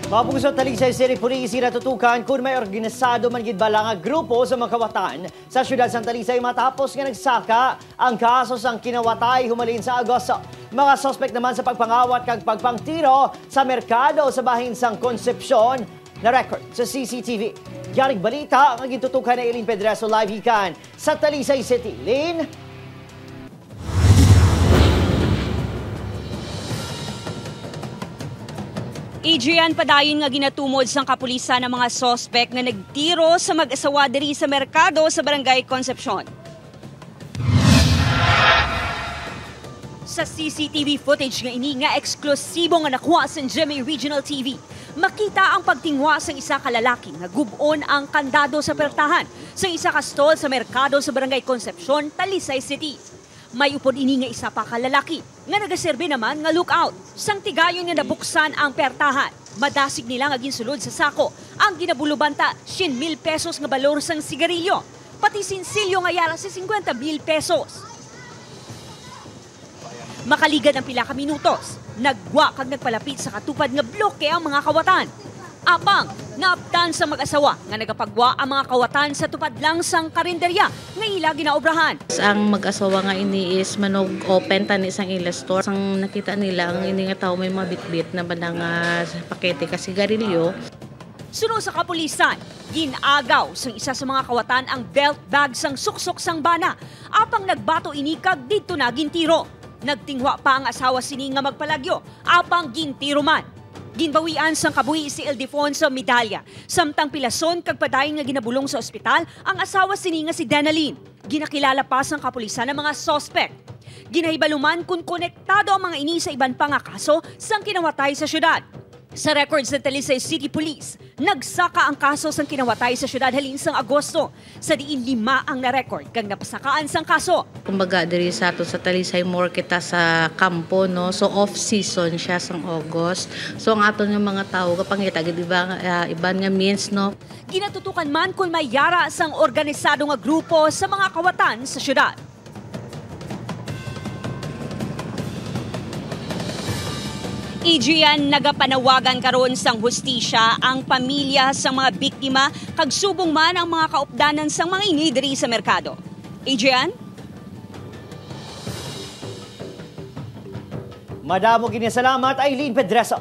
Mapungso Talisay City Police natutukan kung may organisado man gid bala nga grupo sa mga kawatan sa syudad sa Talisay matapos nga nagsaka ang kaso sang kinawatay humalin sa Agosto. Mga suspect naman sa pagpangawat kag pagpangtiro sa merkado sa bahin sang Concepcion na record sa CCTV. Yaring balita ang gitutukan na Eileen Pedreso live ikan sa Talisay City. Lynn? Adrian, padayon nga ginatumod sang kapulisan ng mga sospek na nagtiro sa mag-asawa diri sa merkado sa Barangay Concepcion. Sa CCTV footage nga ini nga eksklusibo nga nakuha sa GMA Regional TV, makita ang pagtingwa sa isa ka lalaki nga gubon ang kandado sa pertahan sa isa ka stall sa merkado sa Barangay Concepcion, Talisay City. May upod ini nga isa pa ka lalaki nga nagaserbe naman nga lookout. Sang tigayon nga nabuksan ang pertahan, madasig nila nga ginsulod sa sako ang ginabulubanta 100,000 pesos nga balor sang sigarilyo, pati sinsilyo nga yara si 50,000 pesos. Makaligad ang pila ka minutos, nagwa kag nagpalapit sa katupad nga bloke ang mga kawatan. Apang naaptan sa mag-asawa nga nagapagwa ang mga kawatan sa tupad lang sang karinderya nga ila ginaobrahan. Ang mag-asawa nga ini is manog open tani sang ila store. Sang nakita nila ang ini nga tao may mabitbit na badang pakete ka sigarilyo. Sunod sa kapulisan, ginagaw sang isa sa mga kawatan ang belt bag sang suksok sang bana. Apang nagbato inikag dito na gintiro. Nagtingwa pa ang asawa sini nga magpalagyo, apang gintiro man. Ginbawian sang kabuhi si Ildefonso Medalla. Samtang pilason kag padayon nga ginabulong sa ospital ang asawa sini nga si Denalyn. Ginakilala pa sang kapulisan ng mga sospek. Ginahibaluman kung konektado ang mga ini sa iban pa nga kaso sang kinawatay sa syudad. Sa records ng Talisay City Police, nagsaka ang kaso sang kinawatay sa syudad halin sang Agosto. Sa diin 5 ang na-record kag napasakaan sang kaso. Kumbaga diri sa ato sa Talisay more kita sa kampo no. So off season siya sang August. So ang aton nga mga tao kapangita gid iban nga means no. Ginatutukan man kung may yara sang organisado nga grupo sa mga kawatan sa syudad. Adrian, nagapanawagan karon sang hustisya ang pamilya sang mga biktima kag subong man ang mga kaupdanan sang mga ini diri sa merkado. Adrian? Madamo gini salamat Eileen Pedreso.